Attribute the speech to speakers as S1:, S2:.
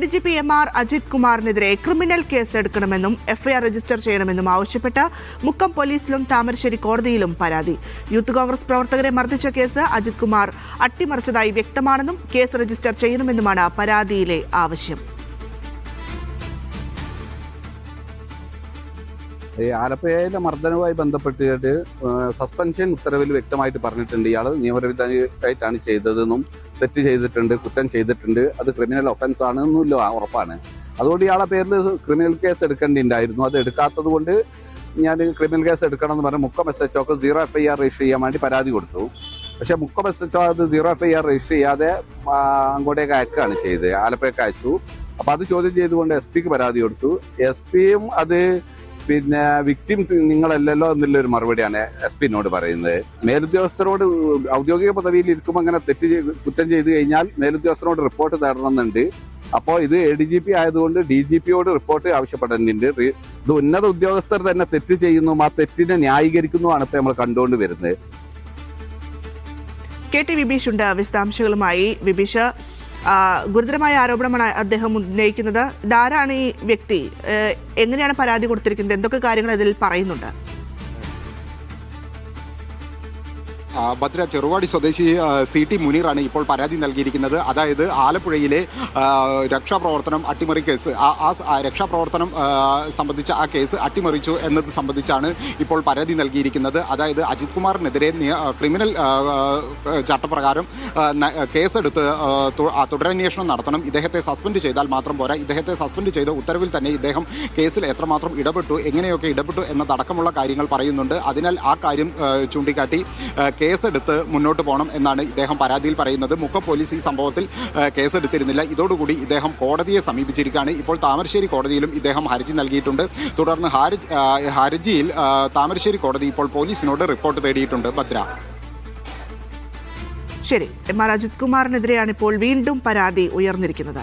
S1: DGP MR Ajith കുമാറിനെതിരെ criminal case എടുക്കണമെന്നും FIR register ചെയ്യണമെന്നും ആവശ്യപ്പെട്ട് മുക്കം പോലീസിലും താമരശ്ശേരി കോടതിയിലും പരാതി. യൂത്ത് കോൺഗ്രസ് പ്രവർത്തകരെ മർദ്ദിച്ച കേസ് അജിത് കുമാർ അട്ടിമറിച്ചതായി വ്യക്തമാണെന്നും കേസ് രജിസ്റ്റർ ചെയ്യണമെന്നുമാണ് പരാതിയിലെ ആവശ്യം.
S2: ആലപ്പുഴയിലെ മർദ്ദനവുമായി ബന്ധപ്പെട്ടിട്ട് സസ്പെൻഷൻ ഉത്തരവിൽ വ്യക്തമായിട്ട് പറഞ്ഞിട്ടുണ്ട് ഇയാൾ നിയമവിരുദ്ധമായിട്ടാണ് ചെയ്തതെന്നും തെറ്റ് ചെയ്തിട്ടുണ്ട്, കുറ്റം ചെയ്തിട്ടുണ്ട്, അത് ക്രിമിനൽ ഒഫൻസ് ആണെന്നില്ല ഉറപ്പാണ്. അതുകൊണ്ട് ഇയാളെ പേരിൽ ക്രിമിനൽ കേസ് എടുക്കേണ്ടിണ്ടായിരുന്നു. അത് എടുക്കാത്തത് കൊണ്ട് ഞാൻ ക്രിമിനൽ കേസ് എടുക്കണം എന്ന് പറഞ്ഞ് മുക്കം SHOക്ക് 0 FIR രജിസ്റ്റർ ചെയ്യാൻ വേണ്ടി പരാതി കൊടുത്തു. പക്ഷെ മുക്കം SHO അത് 0 FIR രജിസ്റ്റർ ചെയ്യാതെ അങ്ങോട്ടേക്ക് അയക്കുകയാണ് ചെയ്തത്, ആലപ്പുഴക്ക് അയച്ചു. അപ്പൊ അത് ചോദ്യം ചെയ്തുകൊണ്ട് SP പരാതി കൊടുത്തു. SP-യും അത് വിക്ടിം നിങ്ങളല്ലല്ലോ എന്നുള്ളൊരു മറുപടിയാണ് SP-നോട് പറയുന്നത്. മേലുദ്യോഗസ്ഥരോട് ഔദ്യോഗിക പദവിയിൽ ഇരിക്കുമ്പോൾ അങ്ങനെ കുറ്റം ചെയ്തു കഴിഞ്ഞാൽ മേലുദ്യോഗസ്ഥരോട് റിപ്പോർട്ട് തരണമെന്നുണ്ട്. അപ്പോൾ ഇത് ADGP ആയതുകൊണ്ട് DGP-യോട് റിപ്പോർട്ട് ആവശ്യപ്പെടേണ്ടതുണ്ട്. ഇത് ഉന്നത ഉദ്യോഗസ്ഥർ തന്നെ തെറ്റ് ചെയ്യുന്നു, ആ തെറ്റിനെ ന്യായീകരിക്കുന്നതാണ് ഇപ്പൊ നമ്മൾ കണ്ടുകൊണ്ട് വരുന്നത്.
S1: KT വിബീഷ് ഉണ്ട് വിശദാംശങ്ങളുമായി. വിബീഷ്, ഗുരുതരമായ ആരോപണമാണ് അദ്ദേഹം ഉന്നയിക്കുന്നത്. ഇതാരാണ് ഈ വ്യക്തി? എങ്ങനെയാണ് പരാതി കൊടുത്തിരിക്കുന്നത്? എന്തൊക്കെ കാര്യങ്ങൾ ഇതിൽ പറയുന്നുണ്ട്?
S3: ഭദ്ര ചെറുവാടി സ്വദേശി CT മുനീറാണ് ഇപ്പോൾ പരാതി നൽകിയിരിക്കുന്നത്. അതായത് ആലപ്പുഴയിലെ രക്ഷാപ്രവർത്തനം അട്ടിമറി കേസ്, ആ രക്ഷാപ്രവർത്തനം സംബന്ധിച്ച ആ കേസ് അട്ടിമറിച്ചു എന്നത് സംബന്ധിച്ചാണ് ഇപ്പോൾ പരാതി നൽകിയിരിക്കുന്നത്. അതായത് അജിത് കുമാറിനെതിരെ ക്രിമിനൽ ചട്ടപ്രകാരം കേസെടുത്ത് തുടരന്വേഷണം നടത്തണം. ഇദ്ദേഹത്തെ സസ്പെൻഡ് ചെയ്താൽ മാത്രം പോരാ, ഇദ്ദേഹത്തെ സസ്പെൻഡ് ചെയ്ത ഉത്തരവിൽ തന്നെ ഇദ്ദേഹം കേസിൽ എത്രമാത്രം ഇടപെട്ടു, എങ്ങനെയൊക്കെ ഇടപെട്ടു എന്നതടക്കമുള്ള കാര്യങ്ങൾ പറയുന്നുണ്ട്. അതിനാൽ ആ കാര്യം ചൂണ്ടിക്കാട്ടി കേസെടുത്ത് മുന്നോട്ട് പോകണം എന്നാണ് ഇദ്ദേഹം പരാതിയിൽ പറയുന്നത്. മുക്കം പോലീസ് ഈ സംഭവത്തിൽ കേസെടുത്തിരുന്നില്ല. ഇതോടുകൂടി ഇദ്ദേഹം കോടതിയെ സമീപിച്ചിരിക്കുകയാണ്. ഇപ്പോൾ താമരശ്ശേരി കോടതിയിലും ഇദ്ദേഹം ഹർജി നൽകിയിട്ടുണ്ട്. തുടർന്ന് ഹർജിയിൽ താമരശ്ശേരി കോടതി ഇപ്പോൾ പോലീസിനോട് റിപ്പോർട്ട് തേടിയിട്ടുണ്ട്. ഭദ്ര.
S1: ശരി, MR അജിത് കുമാറിനെതിരെയാണ് ഇപ്പോൾ വീണ്ടും പരാതി ഉയർന്നിരിക്കുന്നത്.